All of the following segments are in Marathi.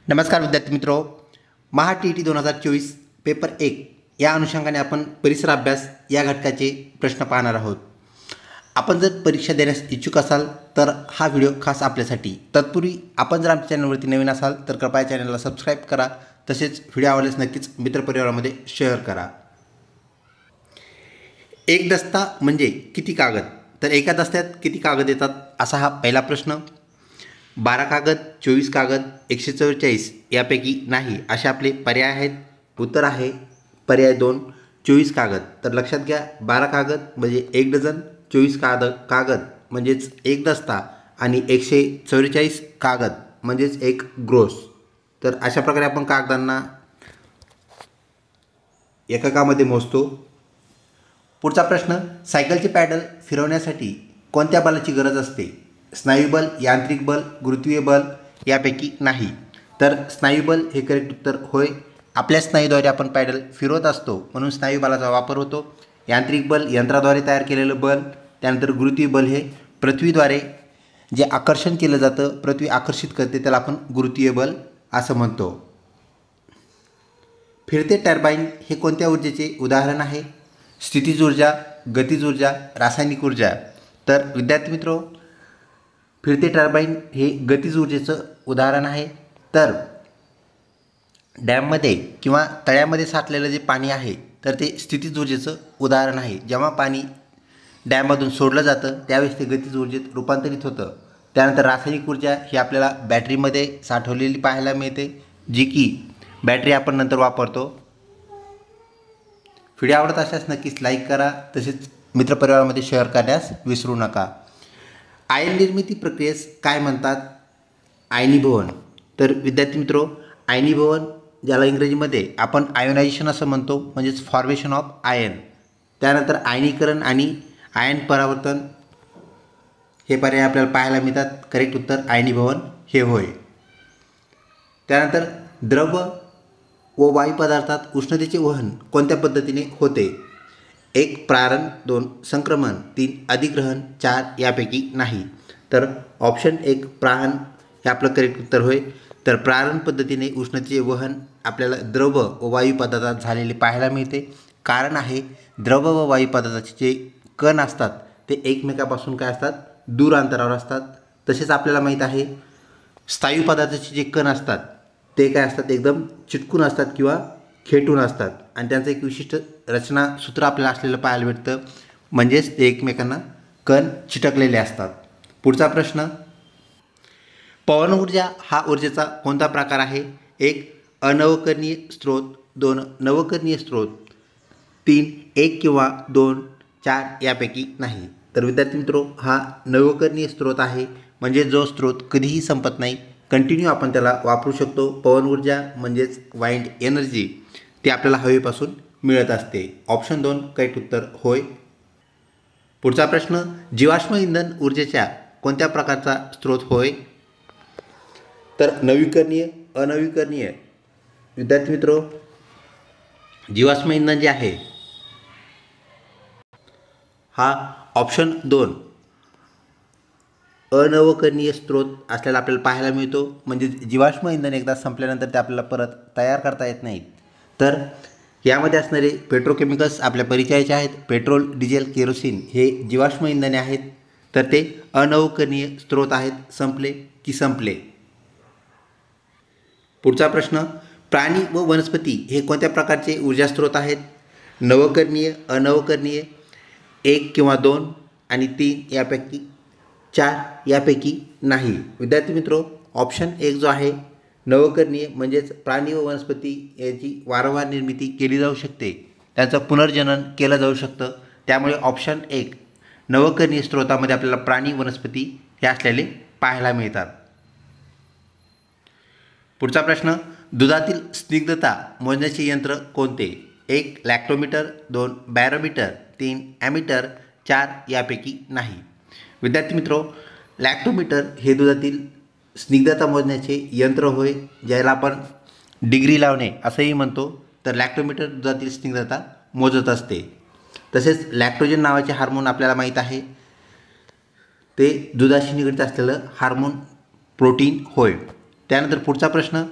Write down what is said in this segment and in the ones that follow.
नमस्कार विद्यार्थी मित्रों, महा टी 2024 पेपर 1 या अनुषंगाने आपण परिसर अभ्यास या घटकाचे प्रश्न पाहणार आहोत। आपण जर परीक्षा देण्यास इच्छुक असाल तर हा व्हिडिओ खास आपल्यासाठी। तत्पूर्वी आपण जर आमच्या चॅनलवरती नवीन असाल तर कृपया चॅनलला सबस्क्राइब करा, तसेच व्हिडिओ आवडल्यास नक्कीच मित्रपरिवारामध्ये शेअर करा। एक दस्ता म्हणजे किती कागद? तर एका दस्त्यात किती कागद येतात असा हा पहिला प्रश्न। 12 कागद, 24 कागद, 144 यापैकी नाही असे आपले पर्याय आहेत। उत्तर आहे पर्याय 2 24 कागद। तर लक्षात घ्या, 12 कागद म्हणजे 1 डझन, 24 कागद म्हणजेच एक दस्ता आणि 144 कागद म्हणजेच एक ग्रोस। तर अशा प्रकारे आपण कागदांना एककामध्ये मोजतो। पुढचा प्रश्न, सायकलचे पॅडल फिरवण्यासाठी कोणत्या बलाची गरज असते? स्नायुबल, यांत्रिक बल, गुरुत्वीय बल यापैकी नाही। तर स्नायुबल हे करेक्ट उत्तर होय। आपल्या स्नायूद्वारे आपण पॅडल फिरवत असतो म्हणून स्नायू बलाचा वापर होतो। यांत्रिक बल यंत्राद्वारे तयार केलेलं बल, त्यानंतर गुरुत्वीय बल हे पृथ्वीद्वारे जे आकर्षण केलं जातं, पृथ्वी आकर्षित करते त्याला आपण गुरुत्वीय बल असं म्हणतो। फिरते टर्बाइन हे कोणत्या ऊर्जेचे उदाहरण आहे? स्थितीज ऊर्जा, गतिज ऊर्जा, रासायनिक ऊर्जा। तर विद्यार्थी मित्रों, फिरते टर्बाइन हे गतिज ऊर्जेचं उदाहरण आहे। तर डॅममध्ये किंवा तळ्यामध्ये साठलेलं जे पाणी आहे तर ते स्थितीज ऊर्जेचं उदाहरण आहे। जेव्हा पाणी डॅममधून सोडलं जातं त्यावेळेस ते गतिज ऊर्जेत रूपांतरित होतं। त्यानंतर रासायनिक ऊर्जा ही आपल्याला बॅटरीमध्ये साठवलेली पाहायला मिळते, जी की बॅटरी आपण नंतर वापरतो। व्हिडिओ आवडत असल्यास नक्कीच लाईक करा, तसेच मित्रपरिवारामध्ये शेअर करण्यास विसरू नका। आयन निर्मिती प्रक्रियेस काय म्हणतात? आयनीभवन। तर विद्यार्थी मित्रों, आयनीभवन ज्याला इंग्रजीमध्ये आपण आयोनायझेशन असं म्हणतो, म्हणजेच फॉर्मेशन ऑफ आयन। त्यानंतर आयनीकरण आणि आयन परावर्तन हे पर्याय आपल्याला पाहायला मिळतात। करेक्ट उत्तर आयनीभवन हे होय। त्यानंतर द्रव व वायू पदार्थात उष्णतेचे वहन कोणत्या पद्धतीने होते? 1 प्रारण, 2 संक्रमण, 3 अधिग्रहण, 4 यापैकी नाही। तर ऑप्शन 1 प्राहन हे आपलं करेक्ट उत्तर होय। तर प्रारण पद्धतीने उष्णतेचे वहन आपल्याला द्रव व वायू पदार्थात झालेले पाहायला मिळते। कारण आहे, द्रव व वायू पदार्थाचे जे कण असतात ते एकमेकापासून काय असतात? दूर अंतरावर असतात। तसेच आपल्याला माहीत आहे, स्थायू पदार्थाचे जे कण असतात ते काय असतात? एकदम चिटकून असतात किंवा खेटून असतात आणि त्यांचं एक विशिष्ट रचना सूत्र आपल्याला असलेलं पाहायला भेटतं, म्हणजेच ते एकमेकांना कण चिटकलेले असतात। पुढचा प्रश्न, पवन ऊर्जा हा ऊर्जेचा कोणता प्रकार आहे? 1 अनवकरणीय स्रोत, 2 नवकरणीय स्रोत, 3 1 किंवा 2, 4 यापैकी नाही। तर विद्यार्थी मित्रों, हा नवकरणीय स्रोत आहे, म्हणजे जो स्रोत कधीही संपत नाही, कंटिन्यू आपण त्याला वापरू शकतो। पवन ऊर्जा म्हणजेच वाइंड एनर्जी ती आपल्याला हवेपासून मिळत असते। ऑप्शन 2 करेक्ट उत्तर होय। पुढचा प्रश्न, जीवाश्म इंधन ऊर्जेच्या कोणत्या प्रकारचा स्रोत होय? तर नवीकरणीय, अनवीकरणीय। विद्यार्थी मित्रों, जीवाश्म इंधन जे आहे हा ऑप्शन 2 अनवकरणीय स्रोत असल्याला आपल्याला पाहायला मिळतो। म्हणजे जीवाश्म इंधन एकदा संपल्यानंतर ते आपल्याला परत तयार करता येत नाहीत। तर यामध्ये असणारे पेट्रोकेमिकल्स आपल्या परिचयाचे आहेत। पेट्रोल, डिझेल, केरोसिन हे जीवाश्म इंधने आहेत, तर ते अनवकरणीय स्रोत आहेत। संपले की संपले। पुढचा प्रश्न, प्राणी व वनस्पती हे कोणत्या प्रकारचे ऊर्जा स्रोत आहेत? नवकरणीय, अनवकरणीय, 1 किंवा 2 आणि 3 यापैकी 4 यापैकी नाही। विद्यार्थी मित्रों, ऑप्शन 1 जो आहे नवकरणीय, म्हणजेच प्राणी व वनस्पती याची वारंवार निर्मिती केली जाऊ शकते, त्यांचं पुनर्जनन केलं जाऊ शकतं। त्यामुळे ऑप्शन 1 नवकरणीय स्रोतामध्ये आपल्याला प्राणी वनस्पती हे असलेले पाहायला मिळतात। पुढचा प्रश्न, दुधातील स्निग्धता मोजण्याचे यंत्र कोणते? 1 लॅक्टोमीटर, 2 बॅरोमीटर, 3 ॲमीटर, 4 यापैकी नाही। विद्यार्थी मित्रों, लॅक्टोमीटर हे दुधातील स्निग्धता मोजण्याचे यंत्र होय, ज्याला आपण डिग्री लावणे असंही म्हणतो। तर लॅक्टोमीटर दुधातील स्निग्धता मोजत असते। तसेच लॅक्टोजन नावाचे हार्मोन आपल्याला माहीत आहे, ते दुधाशी निगडित असलेलं हार्मोन प्रोटीन होय। त्यानंतर पुढचा प्रश्न,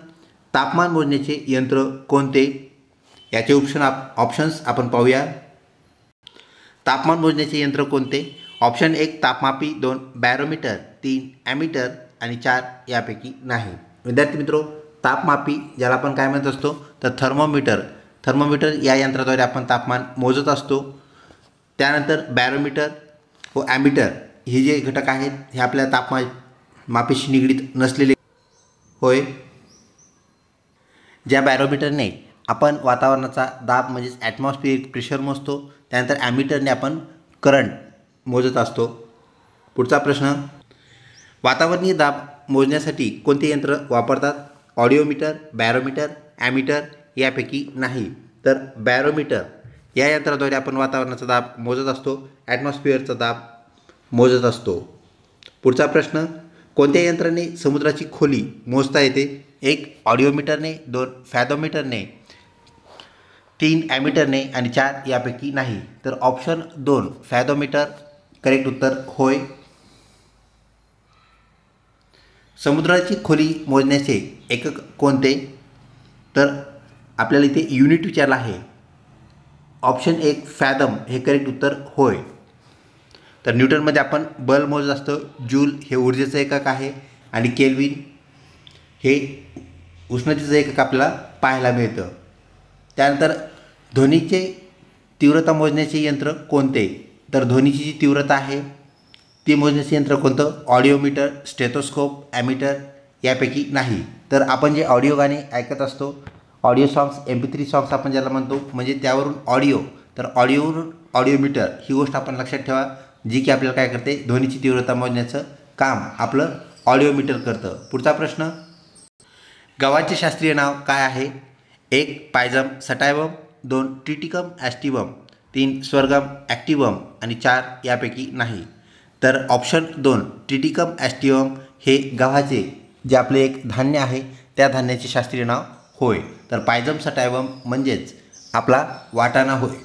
तापमान मोजण्याचे यंत्र कोणते? याचे ऑप्शन्स आपण पाहूया. तापमान मोजण्याचे यंत्र कोणते? ऑप्शन 1 तापमापी, 2 बॅरोमीटर, 3 ॲमीटर आणि 4 यापैकी नाही. विद्यार्थी मित्रो, तापमापी ज्याला आपण काय म्हणत असतो तर थर्मोमीटर या यंत्राद्वारे आपण तापमान मोजत असतो. त्यानंतर बॅरोमीटर व ॲमीटर हे जे घटक आहेत हे आपल्या तापमान मापीशी निगडीत नसलेले होय. ज्या बॅरोमीटरने आपण वातावरणाचा दाब म्हणजेच ॲटमॉस्फिअरिक प्रेशर मोजतो, त्यानंतर ॲमीटरने आपण करंट मोजत असतो. पुढचा प्रश्न, वातावरणीय दाब मोजण्यासाठी कोणते यंत्र वापरतात? ऑडिओमीटर, बॅरोमीटर, ॲमीटर यापैकी नाही. तर बॅरोमीटर या यंत्राद्वारे आपण वातावरणाचा दाब मोजत असतो, ॲटमॉस्फिअरचा दाब मोजत असतो. पुढचा प्रश्न, कोणत्या यंत्राने समुद्राची खोली मोजता येते? 1 ऑडिओमीटरने, 2 फॅथोमीटरने, 3 ॲमीटरने आणि 4 यापैकी नाही. तर ऑप्शन 2 फॅथोमीटर करेक्ट उत्तर होय. समुद्राची खोली मोजण्याचे एकक कोणते? तर आपल्याला इथे युनिट विचारला आहे. ऑप्शन 1 फॅथम हे करेक्ट उत्तर होय. तर न्यूटनमध्ये आपण बल मोजत असतो. जूल हे ऊर्जेचं एकक आहे आणि केल्विन हे उष्णतेचं एकक आपल्याला पाहायला मिळतं. त्यानंतर ध्वनीचे तीव्रता मोजण्याचे यंत्र कोणते? तर ध्वनीची जी तीव्रता आहे ती मोजण्याचे यंत्र कोणतं? ऑडिओमीटर, स्टेथोस्कोप, ॲमीटर यापैकी नाही. तर आपण जे ऑडिओ गाणे ऐकत असतो, ऑडिओ सॉंग्स, MP3 सॉंग्स आपण ज्याला म्हणतो, म्हणजे त्यावरून ऑडिओ, तर ऑडिओवरून ऑडिओमीटर ही गोष्ट आपण लक्षात ठेवा, जी की आपल्याला काय करते? ध्वनीची तीव्रता मोजण्याचं काम आपलं ऑडिओमीटर करतं. पुढचा प्रश्न, गव्हाचे शास्त्रीय नाव काय आहे? 1 पायझम सटायवम, 2 ट्रिटिकम ॲस्टिवम, 3 स्वर्गम ॲक्टिवम आणि 4 यापैकी नाही. तर ऑप्शन 2 ट्रिटिकम ॲस्टिवम हे गव्हाचे जे आपले एक धान्य आहे त्या धान्याचे शास्त्रीय नाव होय. तर पायझम सटायवम म्हणजेच आपला वाटाणा होय.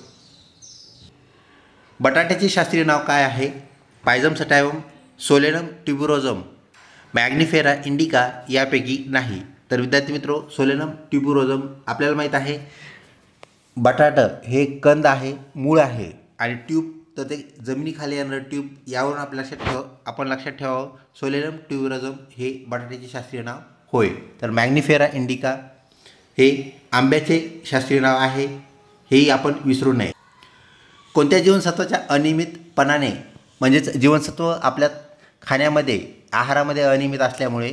बटाट्याचे शास्त्रीय नाव काय आहे? पायझम सटायवम, सोलेनम ट्युबरोजम, मॅग्निफेरा इंडिका यापैकी नाही. तर विद्यार्थी मित्रो, सोलेनम ट्युबरोजम आपल्याला माहीत आहे बटाटं हे कंद आहे, मूळ आहे आणि ट्यूब तर ते जमिनीखाली येणारं ट्यूब, यावरून आपण लक्षात ठेवावं सोलेनम ट्युबरोजम हे बटाट्याचे शास्त्रीय नाव होय. तर मॅग्निफेरा इंडिका हे आंब्याचे शास्त्रीय नाव आहे, हेही आपण विसरू नये. कोणत्या जीवनसत्वाच्या अनियमितपणाने म्हणजेच जीवनसत्व आपल्या खाण्यामध्ये आहारामध्ये अनियमित असल्यामुळे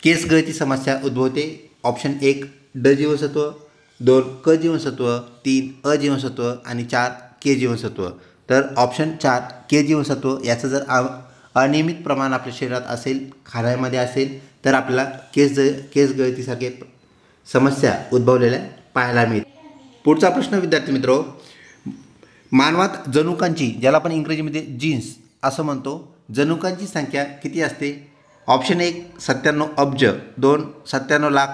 केस गळती समस्या उद्भवते? ऑप्शन 1 ड जीवनसत्व, 2 क जीवनसत्व, 3 अ जीवनसत्व आणि 4 के जीवनसत्व. तर ऑप्शन 4 के जीवनसत्व याचं जर अनियमित प्रमाण आपल्या शरीरात असेल, खाण्यामध्ये असेल, तर आपल्याला केस गळतीसारखे समस्या उद्भवलेल्या पाहायला मिळते. पुढचा प्रश्न विद्यार्थी मित्रो, मानवात जनुकांची, ज्याला आपण इंग्रजीमध्ये जीन्स असं म्हणतो, जनुकांची संख्या किती असते? ऑप्शन 1 97 अब्ज, 2 97 लाख,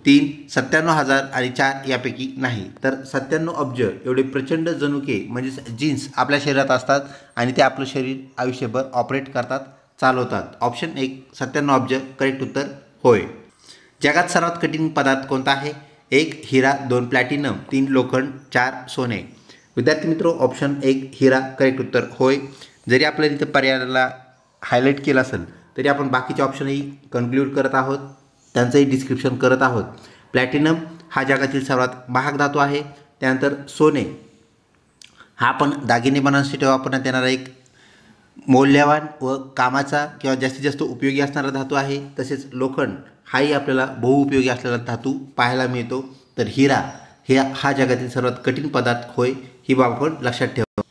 3 97,000 आणि 4 यापैकी नाही. तर 97 अब्ज एवढे प्रचंड जनुके म्हणजेच जीन्स आपल्या शरीरात असतात आणि ते आपलं शरीर आयुष्यभर ऑपरेट करतात, चालवतात. ऑप्शन 1 97 अब्ज करेक्ट उत्तर होय. जगात सर्वात कठीण पदार्थ कोणता आहे? 1 हिरा, 2 प्लॅटिनम, 3 लोखंड, 4 सोने. विद्यार्थी मित्रो, ऑप्शन 1 हिरा करेक्ट उत्तर होय. जरी आपल्याला इथं पर्यायाला हायलाईट केलं असेल तरी आपण बाकीचे ऑप्शनही कन्क्ल्यूड करत आहोत, त्यांचंही डिस्क्रिप्शन करत आहोत. प्लॅटिनम हा जगातील सर्वात महाग धातू आहे. त्यानंतर सोने हा आपण दागिने बनवण्यासाठी वापरण्यात येणारा एक मौल्यवान व कामाचा किंवा जास्तीत जास्त उपयोगी असणारा धातू आहे. तसेच लोखंड हाही आपल्याला बहुउपयोगी असलेला धातू पाहायला मिळतो. तर हिरा हा जगातील सर्वात कठीण पदार्थ होय, ही बाब आपण लक्षात ठेवा.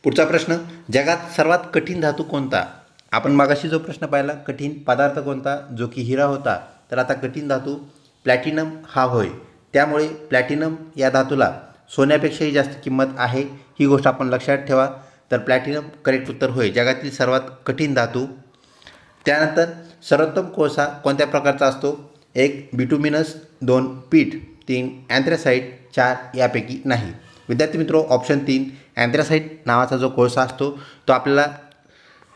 पुढचा प्रश्न, जगात सर्वात कठीण धातू कोणता? आपण मागाशी जो प्रश्न पाहिला कठीण पदार्थ कोणता, जो की हिरा होता, तर आता कठीण धातू प्लॅटिनम हा होय. त्यामुळे प्लॅटिनम या धातूला सोन्यापेक्षाही जास्त किंमत आहे, ही गोष्ट आपण लक्षात ठेवा. तर प्लॅटिनम करेक्ट उत्तर होय, जगातील सर्वात कठीण धातू. त्यानंतर सर्वोत्तम कोळसा कोणत्या प्रकारचा असतो? 1 बिटुमिनस, 2 पीठ, 3 अँथ्रासाइट, 4 यापैकी नाही. विद्यार्थी मित्रो, ऑप्शन 3 अँथ्रासाइट नावाचा जो कोळसा असतो तो आपल्याला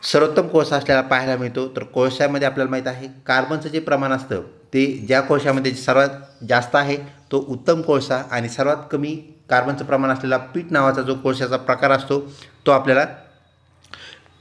सर्वोत्तम कोळसा असल्याला पाहायला मिळतो. तर कोळशामध्ये आपल्याला माहीत आहे कार्बनचं जे प्रमाण असतं ते ज्या कोळशामध्ये सर्वात जास्त आहे तो उत्तम कोळसा आणि सर्वात कमी कार्बनचं प्रमाण असलेला पीठ नावाचा जो कोळशाचा प्रकार असतो तो आपल्याला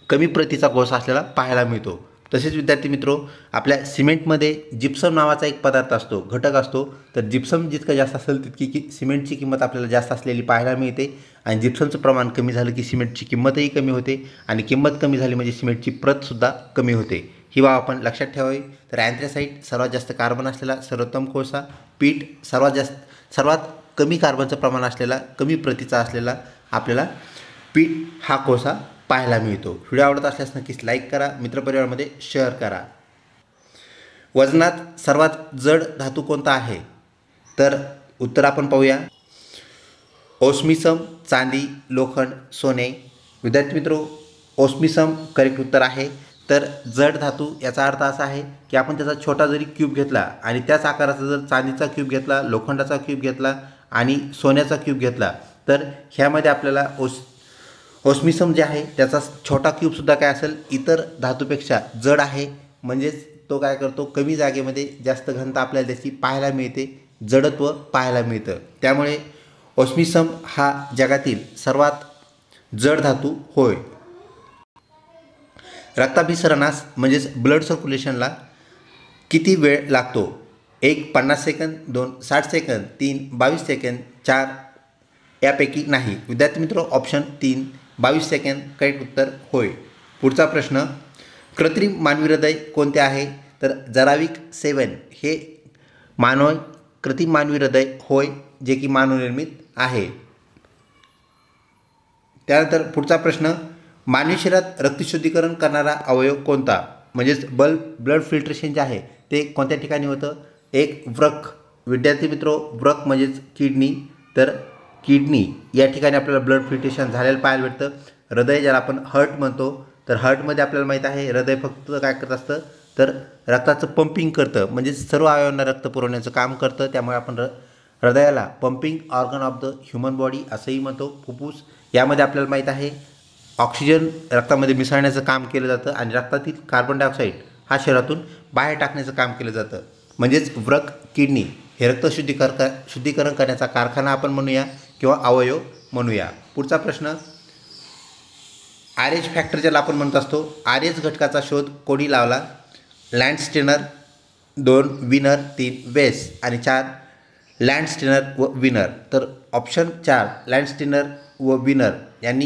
कमी प्रतीचा कोळसा असलेला पाहायला मिळतो। तसेच विद्यार्थी मित्रो, आपल्या सिमेंटमध्ये जिप्सम नावाचा एक पदार्थ असतो, घटक असतो। तर जिप्सम जितकं जास्त असेल तितकी सिमेंटची किंमत आपल्याला जास्त असलेली पाहायला मिळते आणि जिप्समचं प्रमाण कमी झालं की सिमेंटची किंमतही कमी होते आणि किंमत कमी झाली म्हणजे सिमेंटची प्रतसुद्धा कमी होते। ही बाब आपण लक्षात ठेवावी। तर अँथ्रासाइट सर्वात जास्त कार्बन असलेला सर्वोत्तम कोळसा, पीठ सर्वात कमी कार्बनचं प्रमाण असलेला कमी प्रतीचा असलेला आपल्याला पीठ हा कोळसा पाहायला मिळतो। व्हिडिओ आवडत असल्यास नक्कीच लाईक करा, मित्रपरिवारामध्ये शेअर करा। वजनात सर्वात जड धातू कोणता आहे? तर उत्तर आपण पाहूया, ओस्मिसम, चांदी, लोखंड, सोने। विद्यार्थी मित्रो, ओस्मिसम करेक्ट उत्तर आहे। तर जड धातू याचा अर्थ असा आहे की आपण त्याचा छोटा जरी क्यूब घेतला आणि त्याच आकाराचा जर चांदीचा क्यूब घेतला, लोखंडाचा क्यूब घेतला आणि सोन्याचा क्यूब घेतला तर ह्यामध्ये आपल्याला ओस्मिसम जे आहे त्याचा छोटा क्यूबसुद्धा काय असेल इतर धातूपेक्षा जड आहे, म्हणजेच तो काय करतो कमी जागेमध्ये जास्त घनता आपल्याला त्याची पाहायला मिळते, जडत्व पाहायला मिळतं। त्यामुळे ओस्मिसम हा जगातील सर्वात जड धातू होय। रक्ताभिसरणास म्हणजेच ब्लड सर्क्युलेशनला किती वेळ लागतो? 1 50 सेकंद, 2 60 सेकंद, 3 22 सेकंद, 4 यापैकी नाही। विद्यार्थी मित्रो, ऑप्शन 3 22 सेकंद करेक्ट उत्तर होय। पुढचा प्रश्न, कृत्रिम मानवी हृदय कोणते आहे? तर जराविक 7 हे कृत्रिम मानवी हृदय होय, जे की मानवनिर्मित आहे। त्यानंतर पुढचा प्रश्न, मानवी शरीरात रक्तशुद्धीकरण करणारा अवयव कोणता? म्हणजेच ब्लड फिल्ट्रेशन जे आहे ते कोणत्या ठिकाणी होतं? 1 वृक। विद्यार्थी मित्रो, वृक म्हणजेच किडनी, तर किडनी या ठिकाणी आपल्याला ब्लड फिल्ट्रेशन झालेलं पाहायला भेटतं। हृदय ज्याला आपण हार्ट म्हणतो, तर हार्टमध्ये आपल्याला माहीत आहे हृदय फक्त काय करत असतं तर रक्ताचं पंपिंग करतं, म्हणजे सर्व अवयवांना रक्त पुरवण्याचं काम करतं। त्यामुळे आपण हृदयाला pumping organ of the human body असंही म्हणतो। फुफ्फुस यामध्ये आपल्याला माहीत आहे ऑक्सिजन रक्तामध्ये मिसळण्याचं काम केलं जातं आणि रक्तातील कार्बन डायऑक्साईड हा शरीरातून बाहेर टाकण्याचं काम केलं जातं। म्हणजेच वृक, किडनी हे रक्त शुद्धीकरण करण्याचा कारखाना आपण म्हणूया किंवा अवयव म्हणूया। पुढचा प्रश्न, आरएच फॅक्टर ज्याला आपण म्हणत असतो, आरएच घटकाचा शोध कोणी लावला? लँडस्टेनर, 2 विनर, 3 वेस आणि 4 लँडस्टेनर व विनर। तर ऑप्शन 4 लँडस्टेनर व विनर यांनी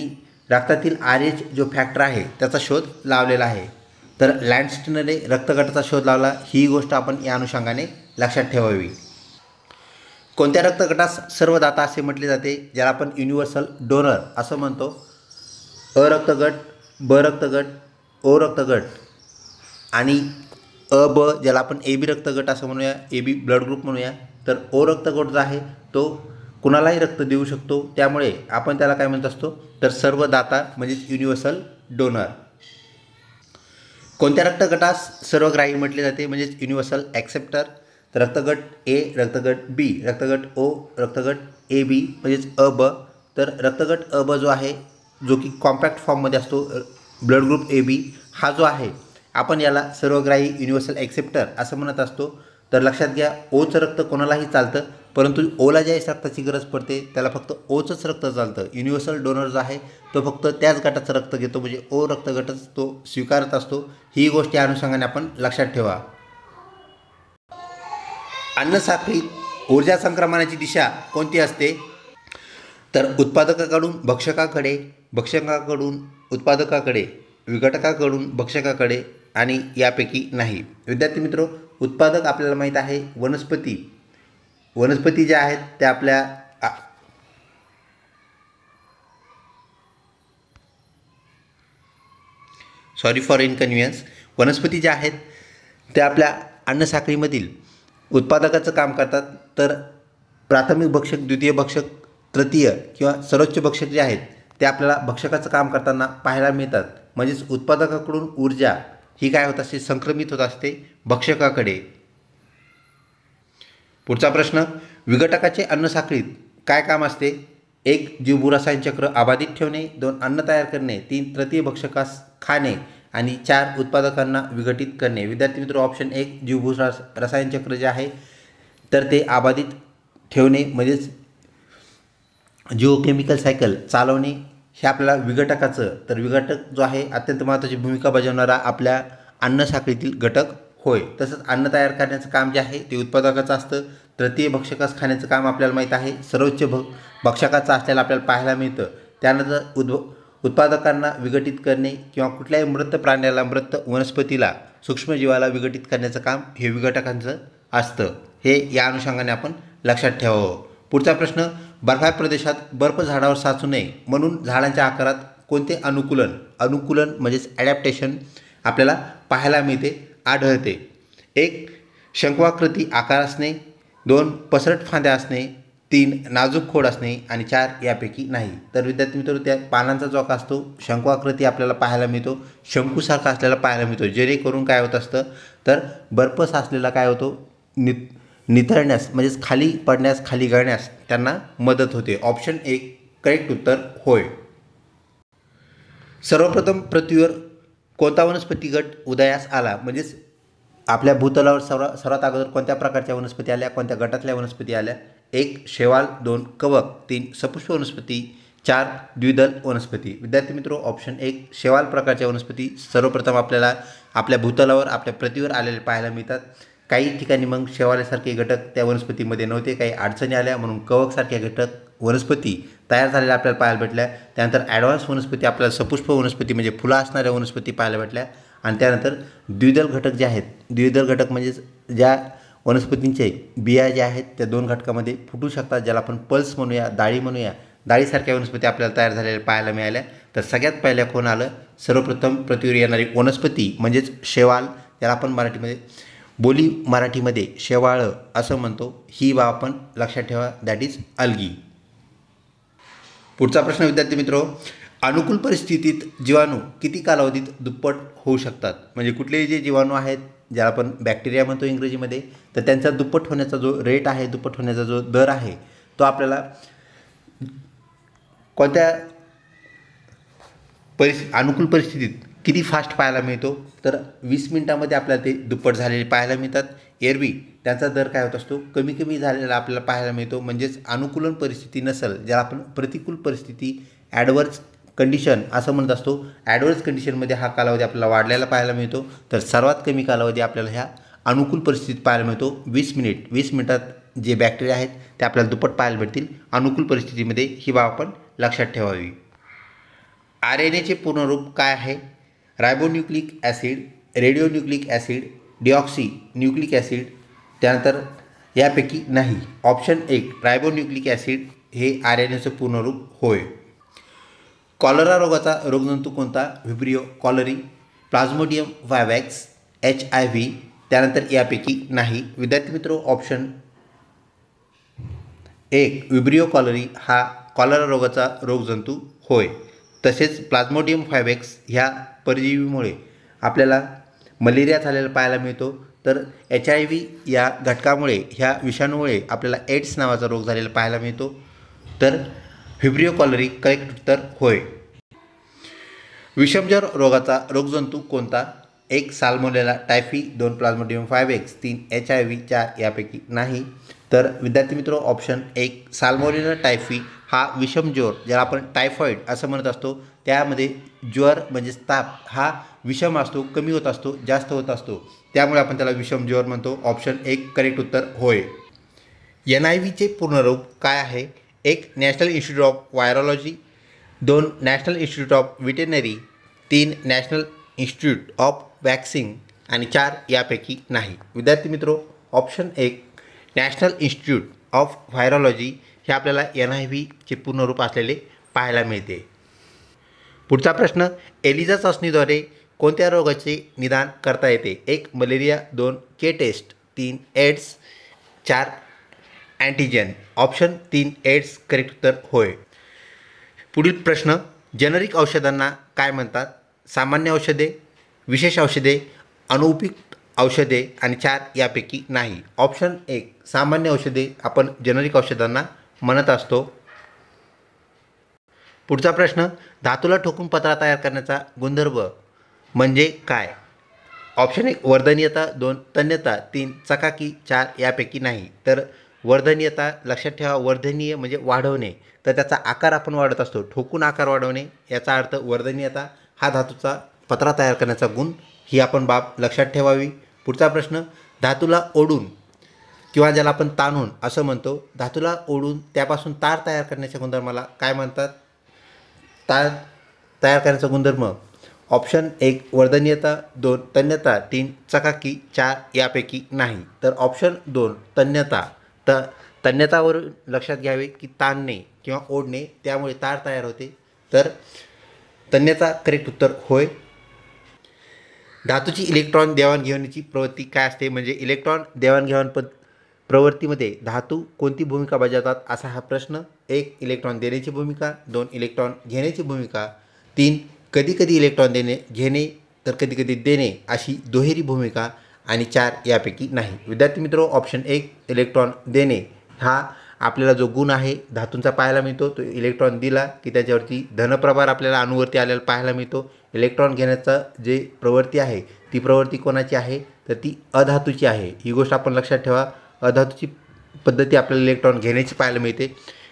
रक्तातील आरएच जो फॅक्टर आहे त्याचा शोध लावलेला आहे। तर लँडस्टेनरने रक्तगटाचा शोध लावला, ही गोष्ट आपण या अनुषंगाने लक्षात ठेवावी। कोणत्या रक्तगटास सर्वदाता असे म्हटले जाते? ज्याला आपण युनिव्हर्सल डोनर असं म्हणतो। अ रक्तगट, ब रक्तगट, ओ रक्तगट आणि ब ज्याला आपण AB रक्तगट असं म्हणूया, AB ब्लड ग्रुप म्हणूया। तर ओ रक्तगट जो आहे तो कुणालाही रक्त देऊ शकतो, त्यामुळे आपण त्याला काय म्हणत असतो तर सर्वदाता म्हणजेच युनिव्हर्सल डोनर। कोणत्या रक्तगटास सर्वग्राही म्हटले जाते? म्हणजेच युनिव्हर्सल ॲक्सेप्टर। तर रक्तगट ए, रक्तगट बी, रक्तगट ओ, रक्तगट AB म्हणजेच AB। तर रक्तगट AB जो आहे जो की कॉम्पॅक्ट फॉर्ममध्ये असतो, ब्लड ग्रुप AB हा जो आहे आपण याला सर्वग्राही युनिव्हर्सल ॲक्सेप्टर असं म्हणत असतो। तर लक्षात घ्या, ओचं रक्त कोणालाही चालतं, परंतु ओला ज्यावेळेस रक्ताची गरज पडते त्याला फक्त ओचंच रक्त चालतं। युनिव्हर्सल डोनर जो आहे तो फक्त त्याच गटाचं रक्त घेतो, म्हणजे ओ रक्तगटच तो स्वीकारत असतो। ही गोष्ट या अनुषंगाने आपण लक्षात ठेवा। अन्नसाखळीत ऊर्जा संक्रमणाची दिशा कोणती असते? तर उत्पादकाकडून भक्षकाकडे, भक्षकाकडून उत्पादकाकडे, विघटकाकडून भक्षकाकडे आणि यापैकी नाही। विद्यार्थी मित्रो, उत्पादक आपल्याला माहीत आहे वनस्पती ज्या आहेत त्या आपल्या सॉरी फॉर इनकन्व्हिनियन्स, वनस्पती ज्या आहेत त्या आपल्या अन्नसाखळीमधील उत्पादकाचं काम करतात। तर प्राथमिक भक्षक, द्वितीय भक्षक, तृतीय किंवा सर्वोच्च भक्षक जे आहेत ते आपल्याला भक्षकाचं काम करताना पाहायला मिळतात। म्हणजेच उत्पादकाकडून ऊर्जा ही काय होत असते, संक्रमित होत असते भक्षकाकडे। पुढचा प्रश्न, विघटकाचे अन्नसाखळीत काय काम असते? 1 जीवभूरासायन चक्र अबाधित ठेवणे, 2 अन्न तयार करणे, 3 तृतीय भक्षकास खाणे आणि 4 उत्पादकांना विघटित करणे. विद्यार्थी मित्र ऑप्शन 1 जीवभूत रसायन चक्र जे आहे तर ते अबाधित ठेवणे म्हणजेच जिओकेमिकल सायकल चालवणे हे आपल्याला विघटकाचं, तर विघटक जो आहे अत्यंत महत्त्वाची भूमिका बजावणारा आपल्या अन्न साखळीतील घटक होय. तसंच अन्न तयार करण्याचं काम जे आहे ते उत्पादकाचं असतं. तृतीय भक्षकास खाण्याचं काम आपल्याला माहीत आहे सर्वोच्च भक्षकाचं असल्याला आपल्याला पाहायला मिळतं. त्यानंतर उत्पादकांना विघटित करणे किंवा कुठल्याही मृत प्राण्याला, मृत वनस्पतीला, सूक्ष्मजीवाला विघटित करण्याचं काम हे विघटकांचं असतं. हे या अनुषंगाने आपण लक्षात ठेवावं. पुढचा प्रश्न, बर्फाळ प्रदेशात बर्फ झाडावर साचू नये म्हणून झाडांच्या आकारात कोणते अनुकूलन म्हणजेच ॲडॅप्टेशन आपल्याला पाहायला आढळते. 1 शंकवाकृती आकार असणे, 2 पसरट फांद्या असणे, 3 नाजूक खोड असणे आणि 4 यापैकी नाही. तर विद्यार्थी मित्र त्या पानांचा जो आकार असतो शंकवाकृती आपल्याला पाहायला मिळतो, शंकूसारखा असलेला पाहायला मिळतो, जेणेकरून काय होत असतं तर बर्फ साचलेला काय होतो निथळण्यास म्हणजेच खाली पडण्यास, खाली गळण्यास त्यांना मदत होते. ऑप्शन 1 करेक्ट उत्तर होय. सर्वप्रथम पृथ्वीवर कोणता वनस्पती गट उदयास आला, म्हणजेच आपल्या भूतलावर सर्वात अगोदर कोणत्या प्रकारच्या वनस्पती आल्या, कोणत्या गटातल्या वनस्पती आल्या? 1 शेवाल, 2 कवक, 3 सपुष्प वनस्पती, 4 द्विदल वनस्पती. विद्यार्थी मित्र ऑप्शन 1 शेवाल प्रकारच्या वनस्पती सर्वप्रथम आपल्याला आपल्या भूतलावर, आपल्या पृथ्वीवर आलेले पाहायला मिळतात. काही ठिकाणी मग शेवाळासारखे घटक त्या वनस्पतीमध्ये नव्हते, काही अडचणी आल्या म्हणून कवकसारख्या घटक वनस्पती तयार झालेल्या आपल्याला पाहायला भेटल्या. त्यानंतर ॲडव्हान्स वनस्पती आपल्याला सपुष्प वनस्पती म्हणजे फुलं असणाऱ्या वनस्पती पाहायला भेटल्या. आणि त्यानंतर द्विदल घटक जे आहेत, द्विदल घटक म्हणजेच ज्या वनस्पतींचे बिया ज्या आहेत त्या 2 घटकामध्ये फुटू शकतात, ज्याला आपण पल्स म्हणूया, डाळी म्हणूया, डाळीसारख्या वनस्पती आपल्याला तयार झालेल्या पाहायला मिळाल्या. तर सगळ्यात पहिल्या कोण आलं? सर्वप्रथम पृथ्वीवर येणारी वनस्पती म्हणजेच शेवाल, त्याला आपण मराठीमध्ये शेवाळं असं म्हणतो. ही बाब आपण लक्षात ठेवा, दॅट इज अल्गी. पुढचा प्रश्न विद्यार्थी मित्र, अनुकूल परिस्थितीत जीवाणू किती कालावधीत दुप्पट होऊ शकतात? म्हणजे कुठलेही जे जीवाणू आहेत ज्याला आपण बॅक्टेरिया म्हणतो इंग्रजीमध्ये, तर त्यांचा दुप्पट होण्याचा जो रेट आहे, दुप्पट होण्याचा जो दर आहे तो आपल्याला कोणत्या अनुकूल परिस्थितीत किती फास्ट पाहायला मिळतो? तर 20 मिनिटामध्ये आपल्याला ते दुप्पट झालेले पाहायला मिळतात. एरवी त्यांचा दर काय होत असतो? कमी कमी झालेला आपल्याला पाहायला मिळतो. म्हणजेच अनुकूलन परिस्थिती नसेल, ज्याला आपण प्रतिकूल परिस्थिती ॲडवर्स कंडिशन असं म्हणत असतो, ॲडवर्स कंडिशनमध्ये हा कालावधी आपल्याला वाढलेला पाहायला मिळतो. तर सर्वात कमी कालावधी आपल्याला ह्या अनुकूल परिस्थितीत पाहायला मिळतो 20 मिनिट. 20 मिनिटात जे बॅक्टेरिया आहेत ते आपल्याला दुप्पट पाहायला भेटतील अनुकूल परिस्थितीमध्ये. ही बाब आपण लक्षात ठेवावी. RNAचे पूर्ण रूप काय आहे? Ribonucleic acid, radionucleic acid, deoxy nucleic acid, त्यानंतर यापैकी नाही. ऑप्शन 1 रायबोन्यूक्लिक ॲसिड हे RNAचं पूर्ण रूप होय. कॉलरा रोगाचा रोगजंतू कोणता? व्हिब्रिओ कॉलरी, प्लाझ्मोडियम वायवॅक्स, HIV, त्यानंतर यापैकी नाही. विद्यार्थी मित्र ऑप्शन 1 व्हिब्रिओ कॉलरी हा कॉलरा रोगाचा रोगजंतू होय. तसेच प्लाझ्मोडियम वायवॅक्स ह्या परजीवीमुळे आपल्याला मलेरिया झालेला पाहायला मिळतो. तर HIV या घटकामुळे, ह्या विषाणूमुळे आपल्याला एड्स नावाचा रोग झालेला पाहायला मिळतो. तर व्हिब्रिओ कॉलरी करेक्ट उत्तर होय. विषमज्वर रोगाचा रोगजंतू कोणता? 1 साल्मोनेला टायफी, 2 प्लाझ्मोडियम वायवॅक्स, 3 HIV, 4 यापैकी नाही. तर विद्यार्थी मित्र ऑप्शन 1 साल्मोनेला टायफी हा विषमज्वर, ज्याला आपण टायफॉईड असं म्हणत असतो, त्यामध्ये ज्वर म्हणजेच ताप हा विषम असतो, कमी होत असतो, जास्त होत असतो, त्यामुळे आपण त्याला विषमज्वर म्हणतो. ऑप्शन 1 करेक्ट उत्तर होय. NIVचे पूर्ण रूप काय आहे? 1 National Institute of Virology, 2 National Institute of Veterinary, 3 National Institute of vaccine आणि 4 यापैकी नाही. विद्यार्थी मित्र option 1 National Institute of Virology हे आपल्याला NIVचे पूर्ण रूप असलेले पाहायला मिळते. पुढचा प्रश्न, एलिझा चाचणीद्वारे कोणत्या रोगाचे निदान करता येते? 1 मलेरिया, 2 के test, 3 AIDS, 4 antigen. Option 3 AIDS correct उत्तर होय. पुढील प्रश्न, जेनरिक औषधांना काय म्हणतात? सामान्य औषधे, विशेष औषधे, अनुपयुक्त औषधे आणि 4 यापैकी नाही. ऑप्शन 1 सामान्य औषधे आपण जेनरिक औषधांना म्हणत असतो. पुढचा प्रश्न, धातूला ठोकून पत्रा तयार करण्याचा गुणधर्म म्हणजे काय? ऑप्शन 1 वर्धनीयता, 2 तन्यता, 3 चकाकी, 4 यापैकी नाही. तर वर्धनीयता लक्षात ठेवा, वर्धनीय म्हणजे वाढवणे, तर त्याचा आकार आपण वाढत असतो, ठोकून आकार वाढवणे याचा अर्थ वर्धनीयता. हा धातूचा पत्रा तयार करण्याचा गुण, ही आपण बाब लक्षात ठेवावी. पुढचा प्रश्न, धातूला ओढून किंवा ज्याला आपण ताणून असं म्हणतो, धातूला ओढून त्यापासून तार तयार करण्याच्या गुणधर्माला काय म्हणतात? तार तयार करण्याचा गुणधर्म. ऑप्शन 1 वर्धनीयता, 2 तन्यता, 3 चकाकी, 4 यापैकी नाही. तर ऑप्शन 2 तन्यता. तन्यतावरून लक्षात घ्यावे की ताणणे किंवा ओढणे त्यामुळे तार तयार होते. तर तन्यता करेक्ट उत्तर होय. धातूची इलेक्ट्रॉन देवाणघेवाणीची प्रवृत्ती काय असते? म्हणजे इलेक्ट्रॉन देवाणघेवाण प्रवृत्तीमध्ये धातू कोणती भूमिका बजावतात असा हा प्रश्न. 1 इलेक्ट्रॉन देण्याची भूमिका, 2 इलेक्ट्रॉन घेण्याची भूमिका, 3 कधीकधी इलेक्ट्रॉन घेणे तर कधीकधी देणे अशी दुहेरी भूमिका, आणि 4 यापैकी नाही. विद्यार्थी मित्रो, ऑप्शन 1 इलेक्ट्रॉन देणे हा आपल्याला जो गुण आहे धातूंचा पाहायला मिळतो, तो इलेक्ट्रॉन दिला की त्याच्यावरती धनप्रभार आपल्याला अणुवरती आलेला पाहायला मिळतो. इलेक्ट्रॉन घेण्याचा जे प्रवृत्ती आहे ती प्रवृत्ती कोणाची आहे? तर ती अधातूची आहे. ही गोष्ट आपण लक्षात ठेवा. अधातूची पद्धती आपल्याला इलेक्ट्रॉन घेण्याची पाहायला मिळते.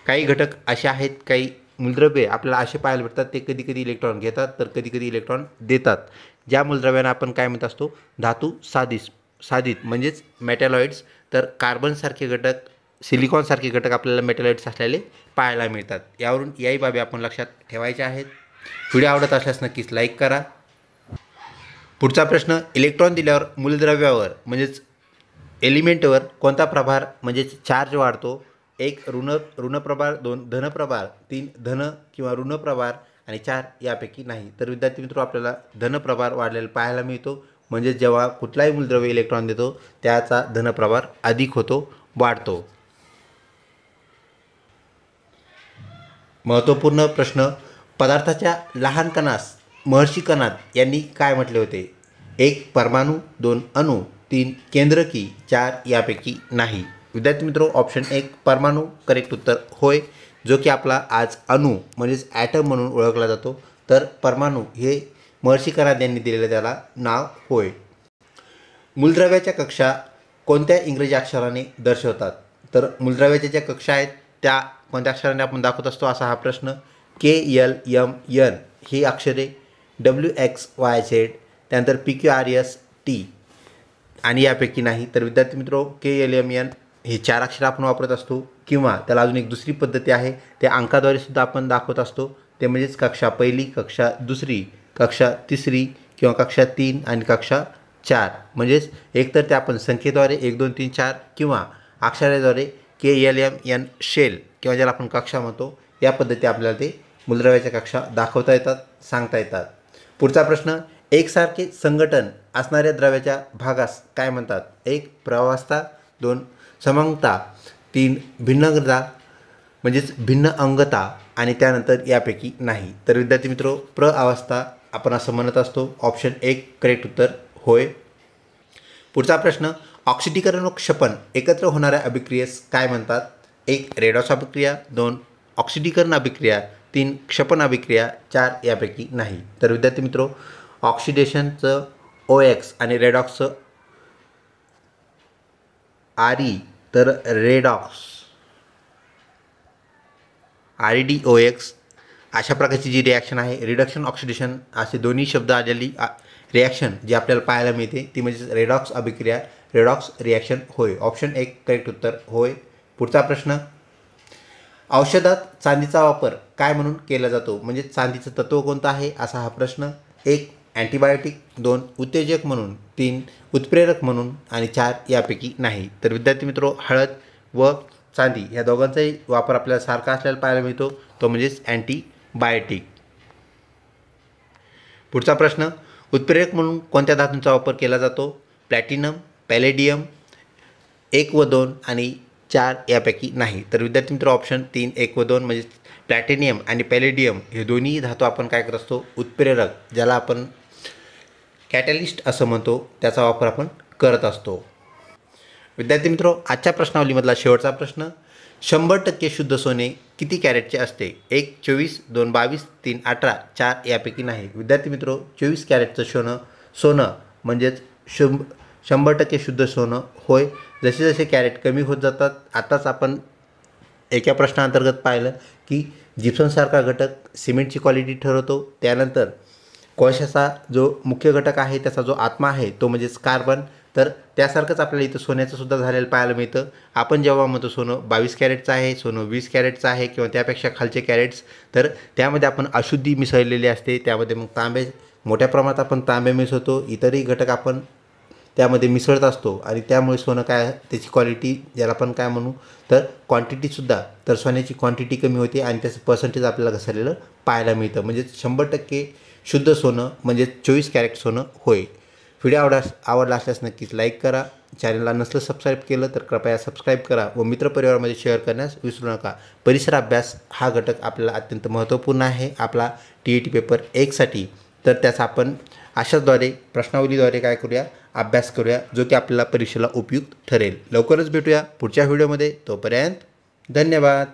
काही घटक असे आहेत, काही मूलद्रव्ये आपल्याला असे पाहायला भेटतात, ते कधीकधी इलेक्ट्रॉन घेतात तर कधीकधी इलेक्ट्रॉन देतात. ज्या मूलद्रव्यांना आपण काय म्हणत असतो? धातू साधित म्हणजेच मेटॅलॉइड्स. तर कार्बनसारखे घटक, सिलिकॉनसारखे घटक आपल्याला मेटॅलॉइड्स असलेले पाहायला मिळतात. यावरून याही बाबी आपण लक्षात ठेवायच्या आहेत. व्हिडिओ आवडत असल्यास नक्कीच लाईक करा. पुढचा प्रश्न, इलेक्ट्रॉन दिल्यावर मूलद्रव्यावर म्हणजेच एलिमेंटवर कोणता प्रभार म्हणजेच चार्ज वाढतो? 1 ऋणप्रभार, 2 धनप्रभार, 3 धन किंवा ऋणप्रभार, आणि 4 यापैकी नाही. तर विद्यार्थी मित्र, आपल्याला धनप्रभार वाढलेला पाहायला मिळतो. म्हणजे जेव्हा कुठलाही मूलद्रव्य इलेक्ट्रॉन देतो त्याचा धनप्रभार अधिक होतो, वाढतो. महत्त्वपूर्ण प्रश्न, पदार्थाच्या लहान कणास महर्षी कणाद यांनी काय म्हटले होते? 1 परमाणू, 2 अणू, 3 केंद्रकी, 4 यापैकी नाही. विद्यार्थी मित्रो, ऑप्शन 1 परमाणू करेक्ट उत्तर होय, जो की आपला आज अणू म्हणजेच ॲटम म्हणून ओळखला जातो. तर परमाणू हे महर्षी कणाद यांनी दिलेलं त्याला नाव होय. मूलद्रव्याच्या कक्षा कोणत्या इंग्रजी अक्षराने दर्शवतात? तर मूलद्रव्याच्या ज्या कक्षा आहेत त्या कोणत्या अक्षराने आपण दाखवत असतो असा हा प्रश्न. KLMN ही अक्षरे, WXYZ, त्यानंतर PQRS T आणि यापैकी नाही. तर विद्यार्थी मित्रो, KLMN हे 4 अक्षर आपण वापरत असतो, किंवा त्याला अजून एक दुसरी पद्धती आहे, ते अंकाद्वारे सुद्धा आपण दाखवत असतो. ते म्हणजेच कक्षा पहिली, कक्षा दुसरी, कक्षा तिसरी किंवा कक्षा 3 आणि कक्षा 4. म्हणजेच एकतर ते आपण संख्येद्वारे 1 2 3 4 किंवा अक्षराद्वारे KLMN शेल किंवा ज्याला आपण कक्षा म्हणतो, या पद्धती आपल्याला ते मूलद्रव्याच्या कक्षा दाखवता येतात, सांगता येतात. पुढचा प्रश्न, एकसारखे संघटन असणाऱ्या द्रव्याच्या भागास काय म्हणतात? 1 प्रवाहस्था, 2 समांगता, 3 भिन्नता म्हणजेच भिन्न अंगता, आणि त्यानंतर यापैकी नाही. तर विद्यार्थी मित्रो, प्रअवस्था आपण असं म्हणत असतो. ऑप्शन 1 करेक्ट उत्तर होय. पुढचा प्रश्न, ऑक्सिडीकरण व क्षपन एकत्र होणाऱ्या अभिक्रियेस काय म्हणतात? 1 रेडॉक्स अभिक्रिया, 2 ऑक्सिडीकरण अभिक्रिया, 3 क्षपन अभिक्रिया, 4 यापैकी नाही. तर विद्यार्थी मित्रो, ऑक्सिडेशनचं OX आणि रेडॉक्सचं RE, तर रेडॉक्स REDOX अशा प्रकारची जी रिॲक्शन आहे, रिडक्शन ऑक्सिडेशन असे दोन्ही शब्द आलेली रिॲक्शन जी आपल्याला पाहायला मिळते ती म्हणजे रेडॉक्स अभिक्रिया, रेडॉक्स रिॲक्शन होय. ऑप्शन 1 करेक्ट उत्तर होय. पुढचा प्रश्न, औषधात चांदीचा वापर काय म्हणून केला जातो? म्हणजे चांदीचं तत्व कोणतं आहे असा हा प्रश्न. 1 अँटीबायोटिक, 2 उत्तेजक म्हणून, 3 उत्प्रेरक म्हणून, आणि 4 यापैकी नाही. तर विद्यार्थी मित्रो, हळद व चांदी ह्या दोघांचाही वापर आपल्याला सारखा असलेला पाहायला मिळतो, तो म्हणजेच अँटीबायोटिक. पुढचा प्रश्न, उत्प्रेरक म्हणून कोणत्या धातूंचा वापर केला जातो? प्लॅटिनम, पॅलेडियम, 1 व 2 आणि 4 यापैकी नाही. तर विद्यार्थी मित्र, ऑप्शन 3 1 व 2 म्हणजे प्लॅटिनियम आणि पॅलेडियम हे दोन्ही धातू आपण काय करत असतो? उत्प्रेरक, ज्याला आपण कॅटॅलिस्ट असं म्हणतो, त्याचा वापर आपण करत असतो. विद्यार्थी मित्रो, आजच्या प्रश्नावलीमधला शेवटचा प्रश्न, 100% शुद्ध सोने किती कॅरेटचे असते? 1 24, 2 22, 3 18, 4 यापैकी नाही. विद्यार्थी मित्रो, 24 कॅरेटचं सोनं म्हणजेच 100% शुद्ध सोनं होय. जसे जसे कॅरेट कमी होत जातात, आताच आपण एका प्रश्नाअंतर्गत पाहिलं की जिप्समसारखा घटक सिमेंटची क्वालिटी ठरवतो. त्यानंतर कोळशाचा जो मुख्य घटक आहे त्याचा जो आत्मा आहे तो म्हणजेच कार्बन, तर त्यासारखंच आपल्याला इथं सोन्याचं सुद्धा झालेलं पाहायला मिळतं. आपण जेव्हा म्हणतो सोनं 22 कॅरेटचं आहे, सोनं 20 कॅरेटचं आहे किंवा त्यापेक्षा खालचे कॅरेट्स, तर त्यामध्ये आपण अशुद्धी मिसळलेली असते. त्यामध्ये मग तांबे मोठ्या प्रमाणात आपण तांबे मिसळतो, इतरही घटक आपण त्यामध्ये मिसळत असतो आणि त्यामुळे सोनं काय त्याची क्वालिटी ज्याला आपण काय म्हणू तर क्वांटिटीसुद्धा, तर सोन्याची क्वांटिटी कमी होते आणि त्याचं पर्सेंटेज आपल्याला घसरलेलं पाहायला मिळतं. म्हणजे 100% शुद्ध सोनं म्हणजे 24 कॅरेट सोनं होय. व्हिडिओ आवडला असल्यास नक्कीच लाईक करा. चॅनलला नसलं सबस्क्राईब केलं तर कृपया सबस्क्राईब करा व मित्रपरिवारामध्ये शेअर करण्यास विसरू नका. परिसर अभ्यास हा घटक आपल्याला अत्यंत महत्त्वपूर्ण आहे आपला TET पेपर 1साठी. तर त्याचा आपण अशाचद्वारे प्रश्नावलीद्वारे काय करूया, अभ्यास करूया, जो की आपल्याला परीक्षेला उपयुक्त ठरेल. लवकरच भेटूया पुढच्या व्हिडिओमध्ये. तोपर्यंत धन्यवाद.